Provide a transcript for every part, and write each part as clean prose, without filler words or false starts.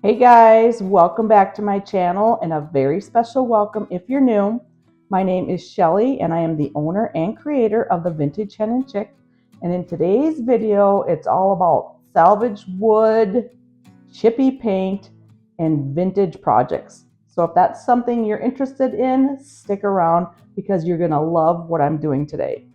Hey guys, welcome back to my channel and a very special welcome if you're new. My name is Shelly and I am the owner and creator of the Vintage Hen and Chick. And in today's video, it's all about salvaged wood, chippy paint, and vintage projects. So if that's something you're interested in, stick around because you're gonna love what I'm doing today.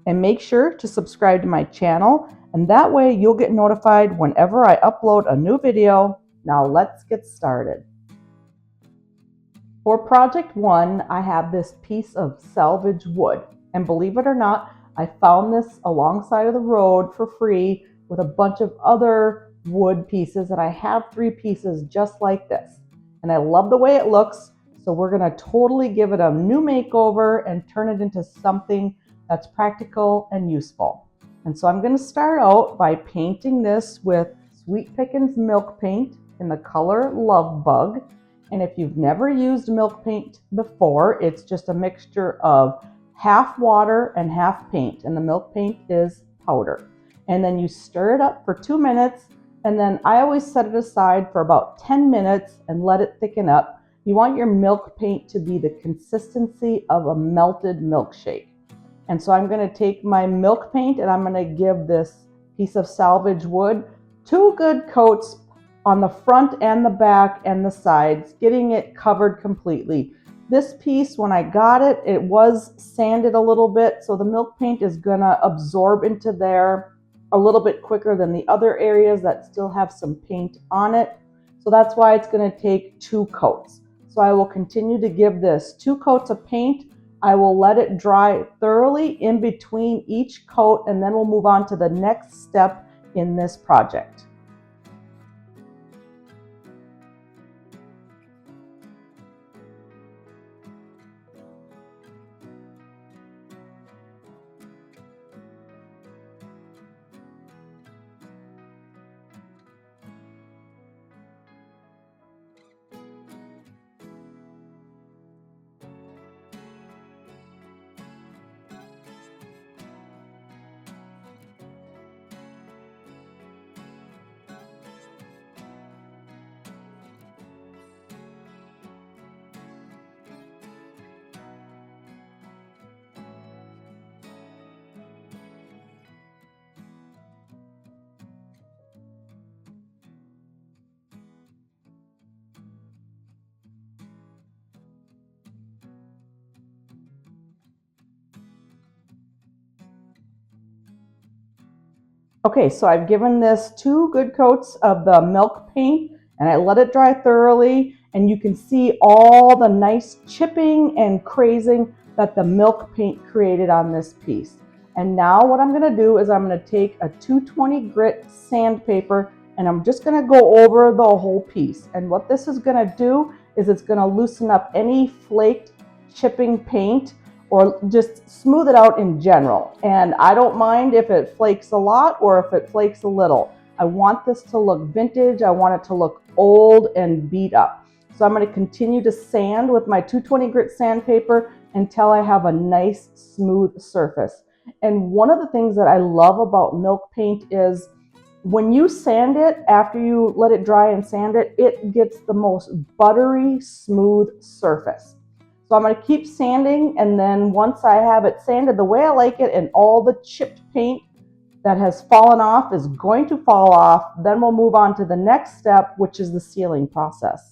And make sure to subscribe to my channel, and that way you'll get notified whenever I upload a new video. Now let's get started. For project one, I have this piece of salvage wood. And believe it or not, I found this alongside of the road for free with a bunch of other wood pieces, and I have 3 pieces just like this. And I love the way it looks, so we're gonna totally give it a new makeover and turn it into something that's practical and useful. And so I'm gonna start out by painting this with Sweet Pickins Milk Paint in the color Love Bug. And if you've never used milk paint before, it's just a mixture of half water and half paint, and the milk paint is powder. And then you stir it up for 2 minutes, and then I always set it aside for about 10 minutes and let it thicken up. You want your milk paint to be the consistency of a melted milkshake. And so I'm going to take my milk paint and I'm going to give this piece of salvage wood 2 good coats on the front and the back and the sides, getting it covered completely. This piece, when I got it, it was sanded a little bit, so the milk paint is gonna absorb into there a little bit quicker than the other areas that still have some paint on it. So that's why it's gonna take 2 coats. So I will continue to give this 2 coats of paint. I will let it dry thoroughly in between each coat, and then we'll move on to the next step in this project. Okay, so I've given this 2 good coats of the milk paint and I let it dry thoroughly, and you can see all the nice chipping and crazing that the milk paint created on this piece. And now what I'm gonna do is I'm gonna take a 220 grit sandpaper and I'm just gonna go over the whole piece. And what this is gonna do is it's gonna loosen up any flaked chipping paint or just smooth it out in general. And I don't mind if it flakes a lot or if it flakes a little. I want this to look vintage. I want it to look old and beat up. So I'm going to continue to sand with my 220 grit sandpaper until I have a nice smooth surface. And one of the things that I love about milk paint is when you sand it, after you let it dry and sand it, it gets the most buttery smooth surface. So I'm going to keep sanding, and then once I have it sanded the way I like it and all the chipped paint that has fallen off is going to fall off, then we'll move on to the next step, which is the sealing process.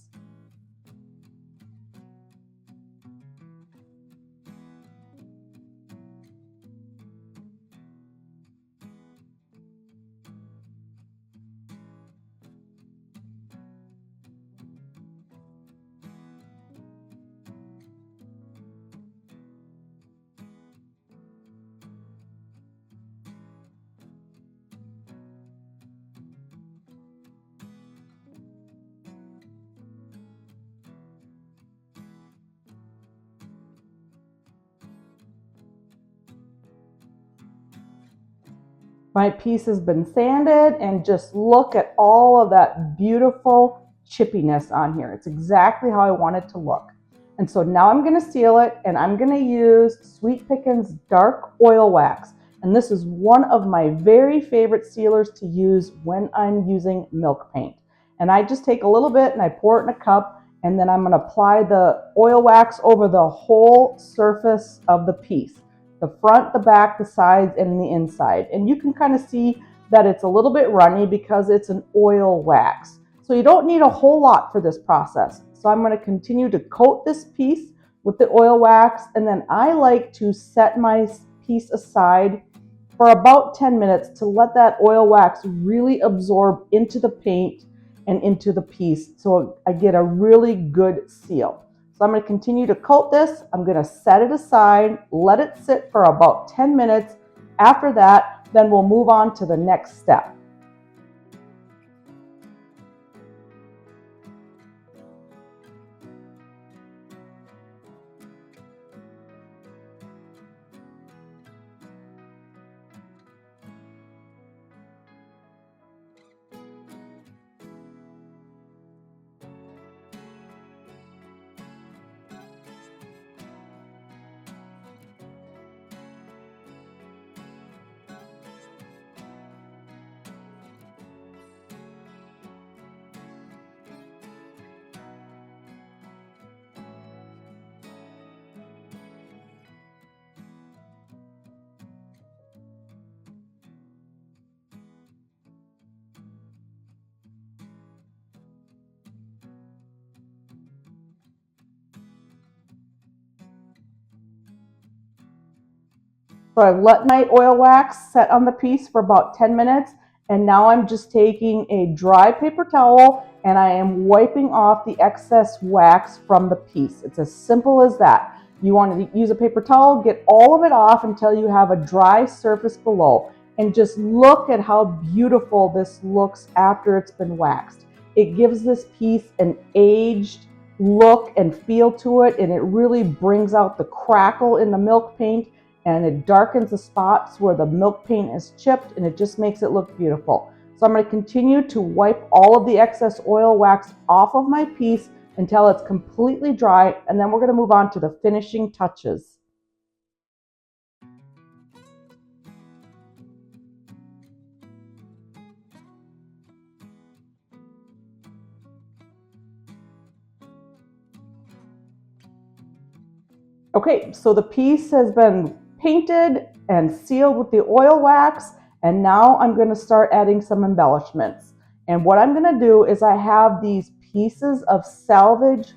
My piece has been sanded, and just look at all of that beautiful chippiness on here. It's exactly how I want it to look. And so now I'm going to seal it, and I'm going to use Sweet Pickins Dark Oil Wax. And this is one of my very favorite sealers to use when I'm using milk paint. And I just take a little bit and I pour it in a cup, and then I'm going to apply the oil wax over the whole surface of the piece, the front, the back, the sides, and the inside. And you can kind of see that it's a little bit runny because it's an oil wax. So you don't need a whole lot for this process. So I'm going to continue to coat this piece with the oil wax, and then I like to set my piece aside for about 10 minutes to let that oil wax really absorb into the paint and into the piece so I get a really good seal. So I'm going to continue to coat this. I'm going to set it aside, let it sit for about 10 minutes. After that, then we'll move on to the next step. So I've let my oil wax set on the piece for about 10 minutes, and now I'm just taking a dry paper towel and I am wiping off the excess wax from the piece. It's as simple as that. You want to use a paper towel, get all of it off until you have a dry surface below, and just look at how beautiful this looks after it's been waxed. It gives this piece an aged look and feel to it, and it really brings out the crackle in the milk paint, and it darkens the spots where the milk paint is chipped, and it just makes it look beautiful. So I'm going to continue to wipe all of the excess oil wax off of my piece until it's completely dry, and then we're going to move on to the finishing touches. Okay, so the piece has been painted and sealed with the oil wax, and now I'm going to start adding some embellishments. And what I'm going to do is I have these pieces of salvage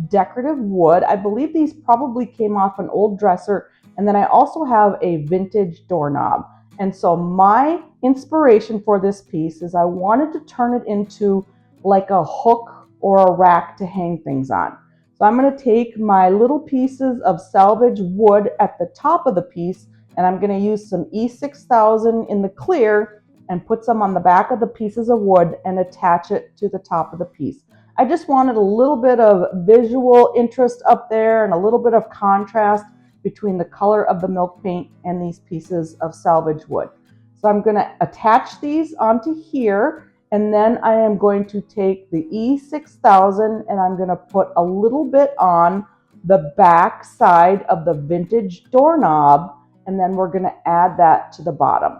decorative wood. I believe these probably came off an old dresser, and then I also have a vintage doorknob. And so my inspiration for this piece is I wanted to turn it into like a hook or a rack to hang things on. So I'm going to take my little pieces of salvage wood at the top of the piece, and I'm going to use some E6000 in the clear and put some on the back of the pieces of wood and attach it to the top of the piece. I just wanted a little bit of visual interest up there and a little bit of contrast between the color of the milk paint and these pieces of salvage wood. So I'm going to attach these onto here. And then I am going to take the E6000 and I'm going to put a little bit on the back side of the vintage doorknob, and then we're going to add that to the bottom.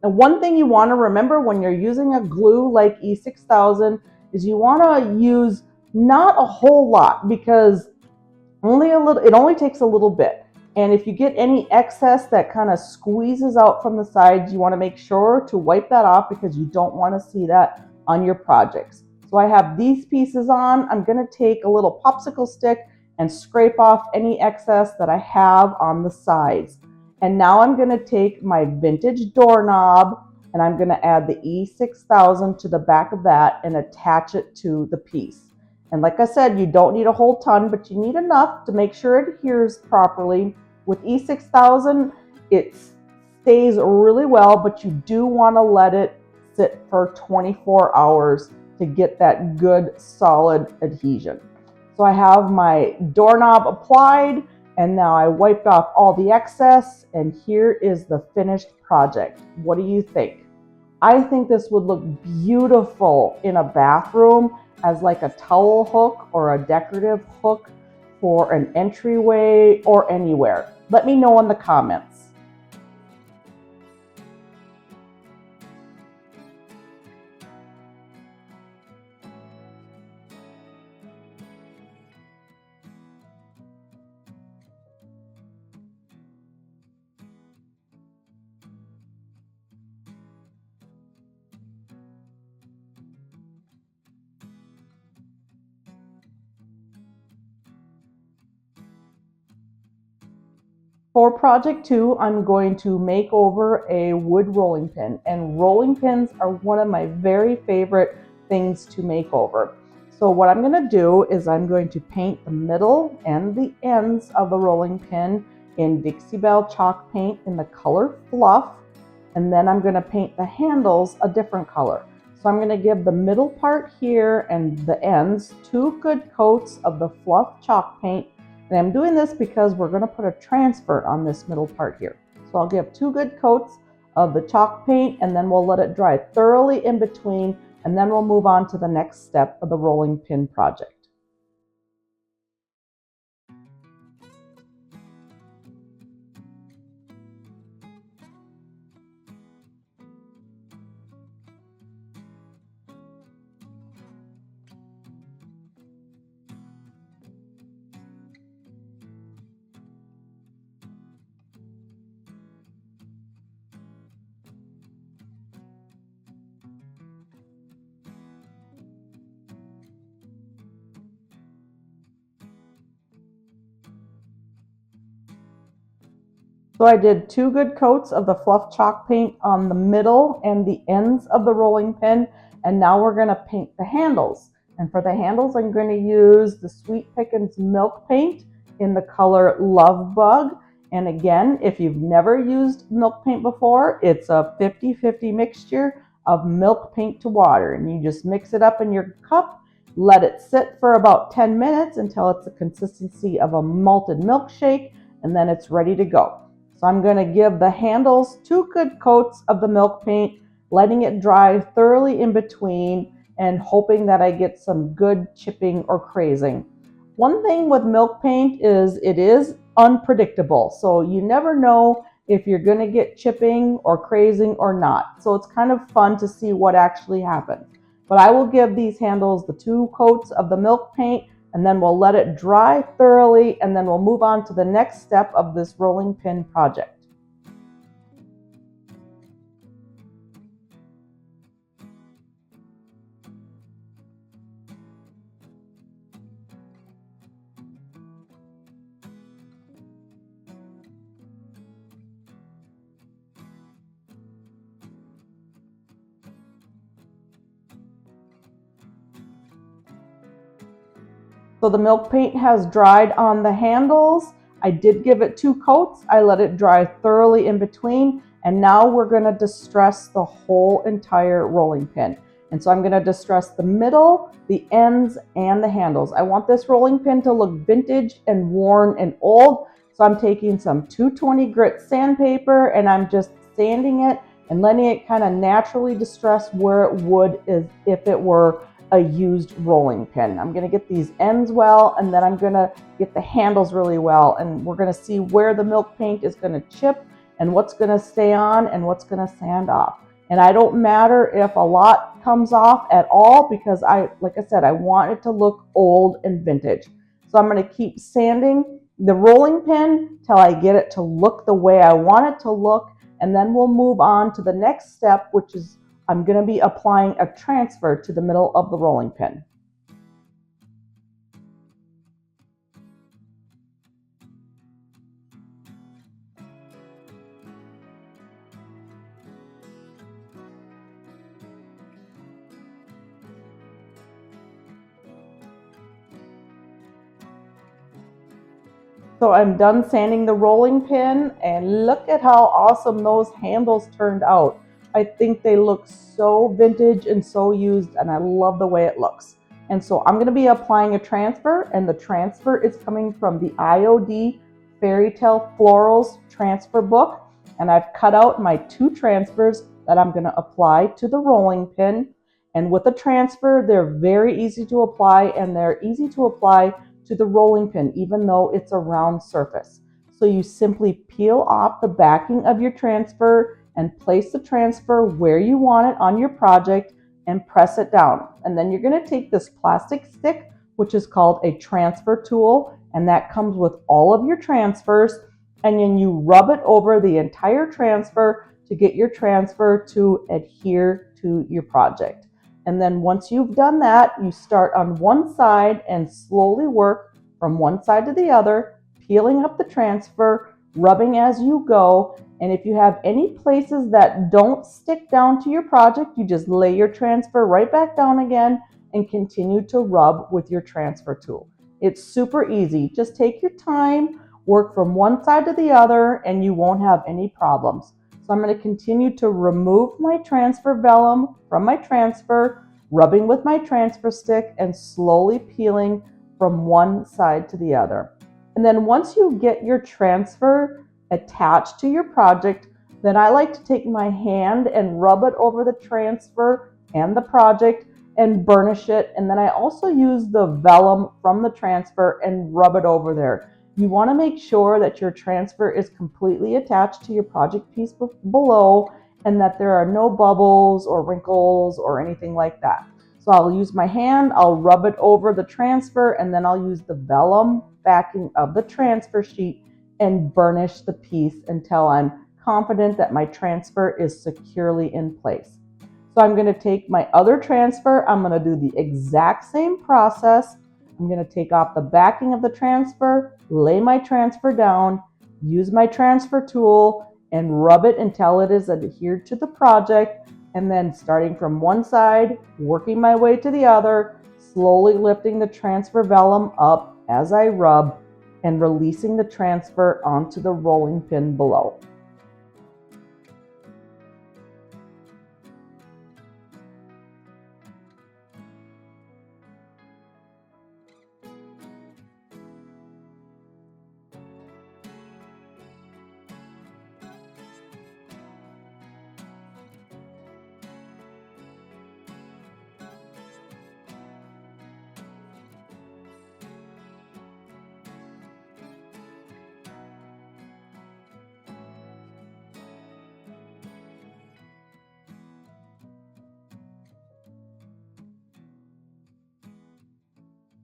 Now, one thing you want to remember when you're using a glue like E6000 is you want to use not a whole lot, because it only takes a little bit. And if you get any excess that kind of squeezes out from the sides, you want to make sure to wipe that off because you don't want to see that on your projects. So I have these pieces on. I'm going to take a little popsicle stick and scrape off any excess that I have on the sides. And now I'm going to take my vintage doorknob and I'm going to add the E6000 to the back of that and attach it to the piece. And like I said, you don't need a whole ton, but you need enough to make sure it adheres properly. With E6000, it stays really well, but you do want to let it sit for 24 hours to get that good solid adhesion. So I have my doorknob applied, and now I wiped off all the excess, and here is the finished project. What do you think? I think this would look beautiful in a bathroom as like a towel hook or a decorative hook for an entryway or anywhere. Let me know in the comments. For project 2, I'm going to make over a wood rolling pin, and rolling pins are one of my very favorite things to make over. So what I'm going to do is I'm going to paint the middle and the ends of the rolling pin in Dixie Belle chalk paint in the color Fluff, and then I'm going to paint the handles a different color. So I'm going to give the middle part here and the ends 2 good coats of the Fluff chalk paint. And I'm doing this because we're going to put a transfer on this middle part here. So I'll give 2 good coats of the chalk paint, and then we'll let it dry thoroughly in between, and then we'll move on to the next step of the rolling pin project. So I did 2 good coats of the Fluff chalk paint on the middle and the ends of the rolling pin, and now we're going to paint the handles. And for the handles, I'm going to use the Sweet Pickins Milk Paint in the color Love Bug. And again, if you've never used milk paint before, it's a 50-50 mixture of milk paint to water, and you just mix it up in your cup, let it sit for about 10 minutes until it's the consistency of a malted milkshake, and then it's ready to go. So I'm going to give the handles 2 good coats of the milk paint, letting it dry thoroughly in between, and hoping that I get some good chipping or crazing. One thing with milk paint is it is unpredictable, so you never know if you're going to get chipping or crazing or not. So it's kind of fun to see what actually happens. But I will give these handles the 2 coats of the milk paint, and then we'll let it dry thoroughly, and then we'll move on to the next step of this rolling pin project. So the milk paint has dried on the handles. I did give it 2 coats. I let it dry thoroughly in between. And now we're going to distress the whole entire rolling pin. And so I'm going to distress the middle, the ends, and the handles. I want this rolling pin to look vintage and worn and old. So I'm taking some 220 grit sandpaper, and I'm just sanding it and letting it kind of naturally distress where it would if it were a used rolling pin. I'm going to get these ends well, and then I'm going to get the handles really well, and we're going to see where the milk paint is going to chip and what's going to stay on and what's going to sand off. And I don't matter if a lot comes off at all, because like I said, I want it to look old and vintage. So I'm going to keep sanding the rolling pin till I get it to look the way I want it to look, and then we'll move on to the next step, which is I'm going to be applying a transfer to the middle of the rolling pin. So I'm done sanding the rolling pin, and look at how awesome those handles turned out. I think they look so vintage and so used, and I love the way it looks. And so I'm going to be applying a transfer, and the transfer is coming from the IOD Fairy Tale Florals transfer book. And I've cut out my 2 transfers that I'm going to apply to the rolling pin. And with a transfer, they're very easy to apply, and they're easy to apply to the rolling pin, even though it's a round surface. So you simply peel off the backing of your transfer and place the transfer where you want it on your project and press it down. And then you're going to take this plastic stick, which is called a transfer tool, and that comes with all of your transfers, and then you rub it over the entire transfer to get your transfer to adhere to your project. And then once you've done that, you start on one side and slowly work from one side to the other, peeling up the transfer, rubbing as you go. And if you have any places that don't stick down to your project, you just lay your transfer right back down again and continue to rub with your transfer tool. It's super easy. Just take your time, work from one side to the other, and you won't have any problems. So I'm going to continue to remove my transfer vellum from my transfer, rubbing with my transfer stick and slowly peeling from one side to the other. And then once you get your transfer attached to your project, then I like to take my hand and rub it over the transfer and the project and burnish it. And then I also use the vellum from the transfer and rub it over there. You want to make sure that your transfer is completely attached to your project piece below and that there are no bubbles or wrinkles or anything like that. So I'll use my hand, I'll rub it over the transfer, and then I'll use the vellum backing of the transfer sheet and burnish the piece until I'm confident that my transfer is securely in place. So I'm going to take my other transfer, I'm going to do the exact same process. I'm going to take off the backing of the transfer, lay my transfer down, use my transfer tool, and rub it until it is adhered to the project. And then starting from one side, working my way to the other, slowly lifting the transfer vellum up as I rub and releasing the transfer onto the rolling pin below.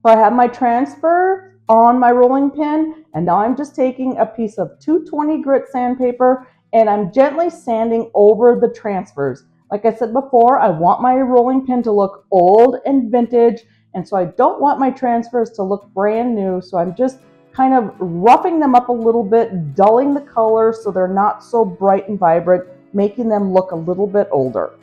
So I have my transfer on my rolling pin, and now I'm just taking a piece of 220 grit sandpaper and I'm gently sanding over the transfers. Like I said before, I want my rolling pin to look old and vintage, and so I don't want my transfers to look brand new, so I'm just kind of roughing them up a little bit, dulling the color so they're not so bright and vibrant, making them look a little bit older.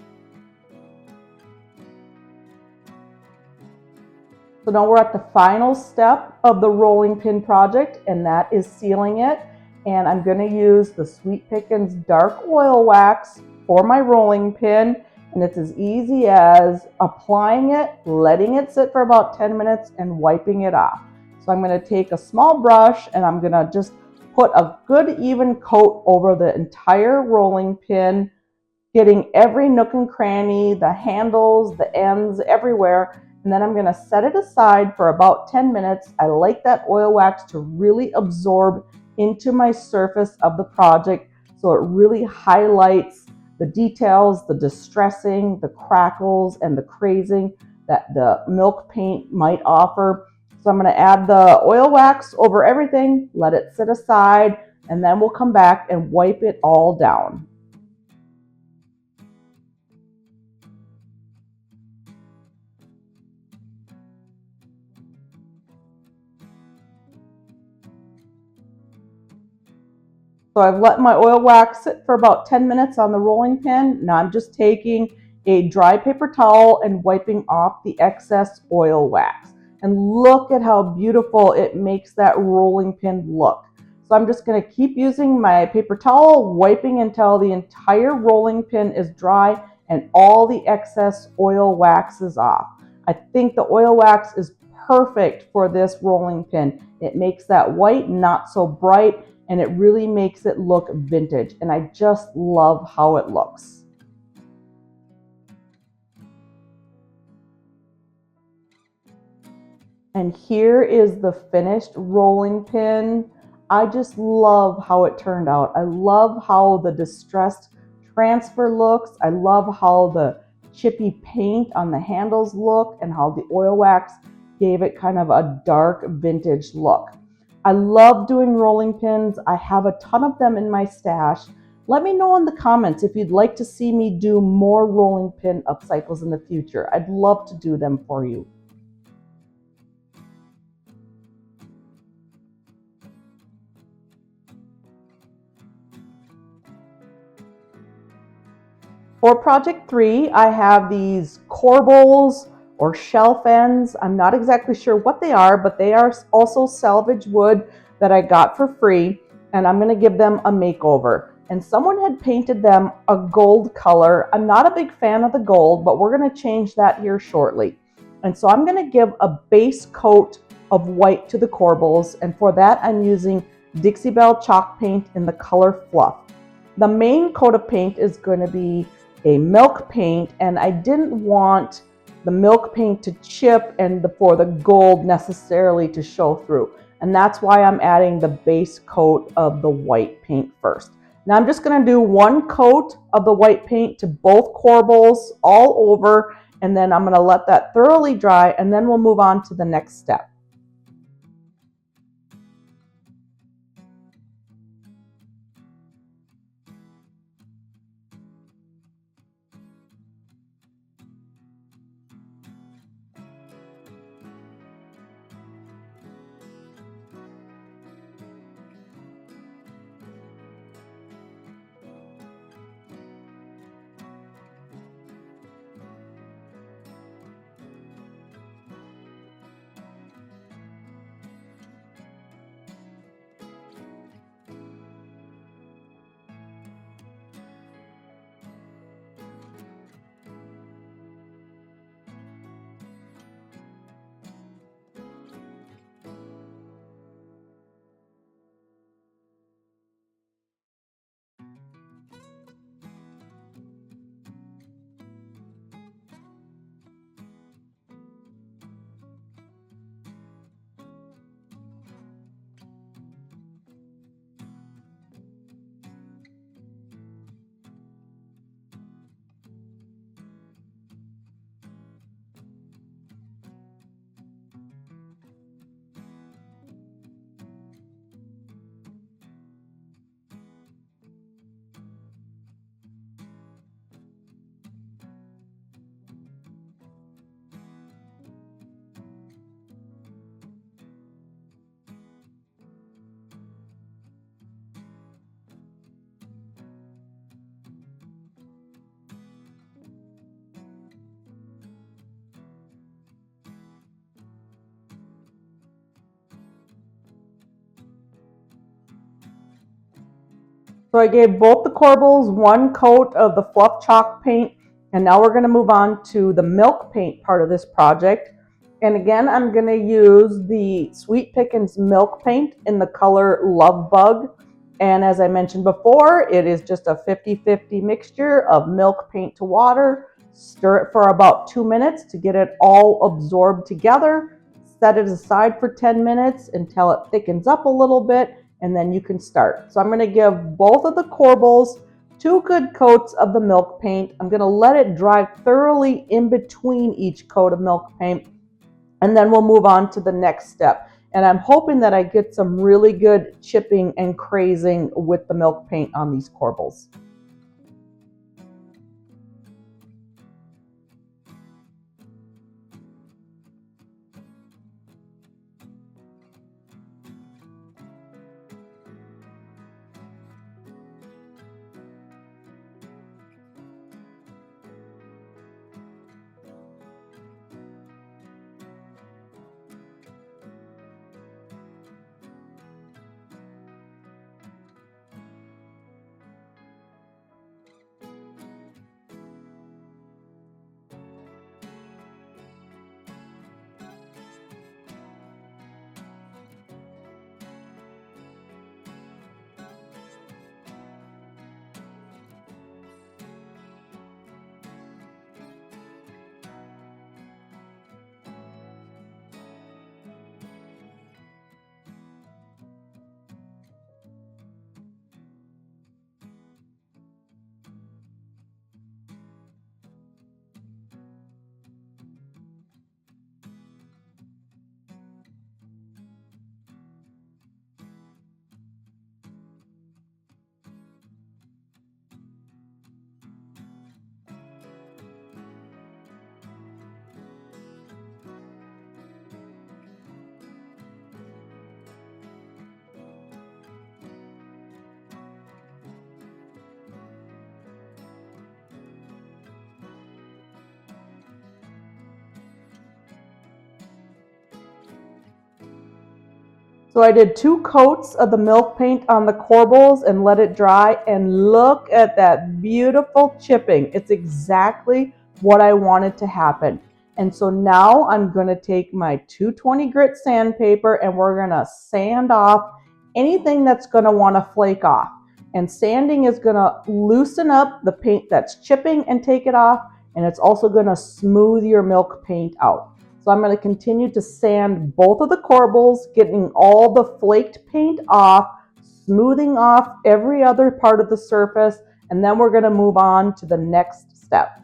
So now we're at the final step of the rolling pin project, and that is sealing it. And I'm going to use the Sweet Pickins dark oil wax for my rolling pin. And it's as easy as applying it, letting it sit for about 10 minutes, and wiping it off. So I'm going to take a small brush and I'm going to just put a good even coat over the entire rolling pin, getting every nook and cranny, the handles, the ends, everywhere. And then I'm going to set it aside for about 10 minutes. I like that oil wax to really absorb into my surface of the project, so it really highlights the details, the distressing, the crackles, and the crazing that the milk paint might offer. So I'm going to add the oil wax over everything, let it sit aside, and then we'll come back and wipe it all down. So I've let my oil wax sit for about 10 minutes on the rolling pin. Now I'm just taking a dry paper towel and wiping off the excess oil wax. And look at how beautiful it makes that rolling pin look. So I'm just going to keep using my paper towel, wiping until the entire rolling pin is dry and all the excess oil wax is off. I think the oil wax is perfect for this rolling pin. It makes that white not so bright, and it really makes it look vintage, and I just love how it looks. And here is the finished rolling pin. I just love how it turned out. I love how the distressed transfer looks. I love how the chippy paint on the handles look and how the oil wax gave it kind of a dark vintage look. I love doing rolling pins. I have a ton of them in my stash. Let me know in the comments if you'd like to see me do more rolling pin upcycles in the future. I'd love to do them for you. For project 3, I have these corbels or shelf ends. I'm not exactly sure what they are, but they are also salvage wood that I got for free, and I'm going to give them a makeover. And someone had painted them a gold color. I'm not a big fan of the gold, but we're going to change that here shortly. And so I'm going to give a base coat of white to the corbels, and for that I'm using Dixie Belle chalk paint in the color Fluff. The main coat of paint is going to be a milk paint, and I didn't want the milk paint to chip and for the gold necessarily to show through. And that's why I'm adding the base coat of the white paint first. Now I'm just going to do one coat of the white paint to both corbels all over, and then I'm going to let that thoroughly dry, and then we'll move on to the next step. So I gave both the corbels one coat of the Fluff chalk paint, and now we're going to move on to the milk paint part of this project. And again, I'm going to use the Sweet Pickins Milk Paint in the color Love Bug. And as I mentioned before, it is just a 50-50 mixture of milk paint to water. Stir it for about 2 minutes to get it all absorbed together. Set it aside for 10 minutes until it thickens up a little bit, and then you can start. So I'm going to give both of the corbels 2 good coats of the milk paint. I'm going to let it dry thoroughly in between each coat of milk paint, and then we'll move on to the next step. And I'm hoping that I get some really good chipping and crazing with the milk paint on these corbels. So I did 2 coats of the milk paint on the corbels and let it dry, and look at that beautiful chipping. It's exactly what I wanted to happen. And so now I'm going to take my 220 grit sandpaper and we're going to sand off anything that's going to want to flake off. And sanding is going to loosen up the paint that's chipping and take it off, and it's also going to smooth your milk paint out. So I'm going to continue to sand both of the corbels, getting all the flaked paint off, smoothing off every other part of the surface, and then we're going to move on to the next step.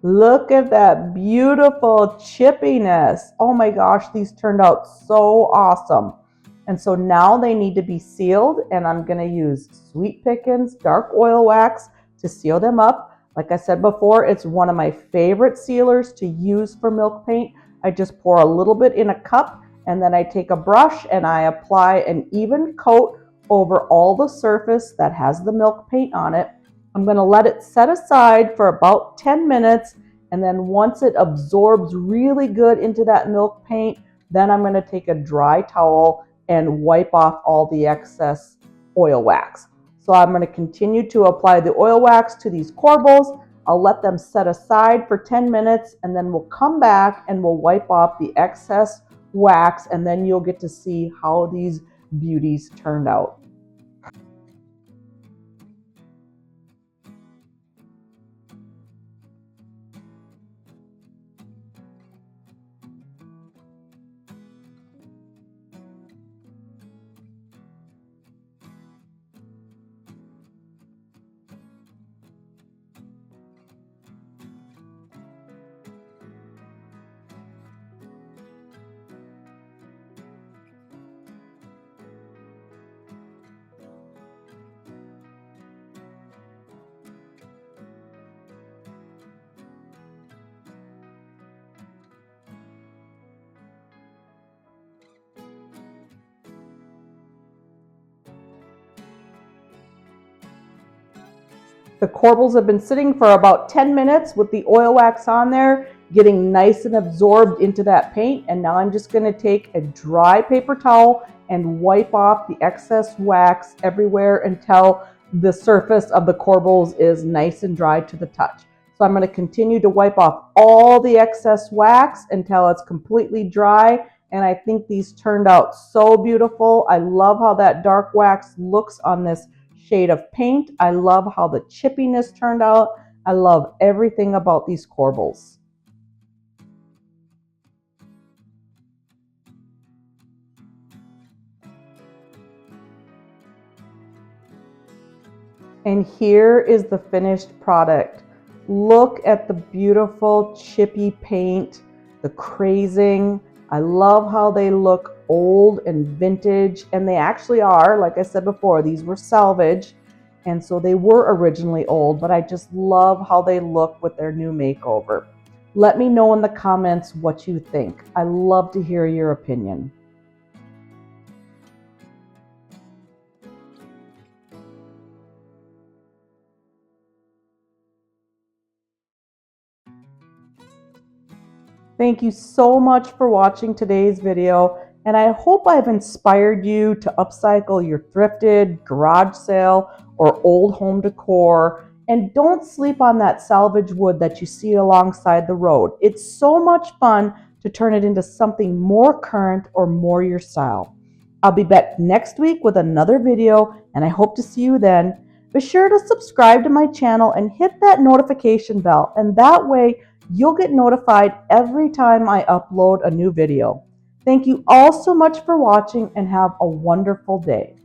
Look at that beautiful chippiness. Oh my gosh, these turned out so awesome. And so now they need to be sealed, and I'm going to use Sweet Pickins dark oil wax to seal them up. Like I said before, it's one of my favorite sealers to use for milk paint. I just pour a little bit in a cup, and then I take a brush and I apply an even coat over all the surface that has the milk paint on it. I'm going to let it set aside for about 10 minutes, and then once it absorbs really good into that milk paint, then I'm going to take a dry towel and wipe off all the excess oil wax. So I'm going to continue to apply the oil wax to these corbels. I'll let them set aside for 10 minutes, and then we'll come back and we'll wipe off the excess wax, and then you'll get to see how these beauties turned out. The corbels have been sitting for about 10 minutes with the oil wax on there, getting nice and absorbed into that paint. And now I'm just going to take a dry paper towel and wipe off the excess wax everywhere until the surface of the corbels is nice and dry to the touch. So I'm going to continue to wipe off all the excess wax until it's completely dry. And I think these turned out so beautiful. I love how that dark wax looks on this shade of paint. I love how the chippiness turned out. I love everything about these corbels. And here is the finished product. Look at the beautiful chippy paint, the crazing. I love how they look old and vintage, and they actually are. Like I said before, these were salvaged, and so they were originally old, but I just love how they look with their new makeover. Let me know in the comments what you think. I love to hear your opinion. Thank you so much for watching today's video, and I hope I've inspired you to upcycle your thrifted, garage sale, or old home decor. And don't sleep on that salvage wood that you see alongside the road. It's so much fun to turn it into something more current or more your style. I'll be back next week with another video, and I hope to see you then. Be sure to subscribe to my channel and hit that notification bell, and that way you'll get notified every time I upload a new video. Thank you all so much for watching, and have a wonderful day.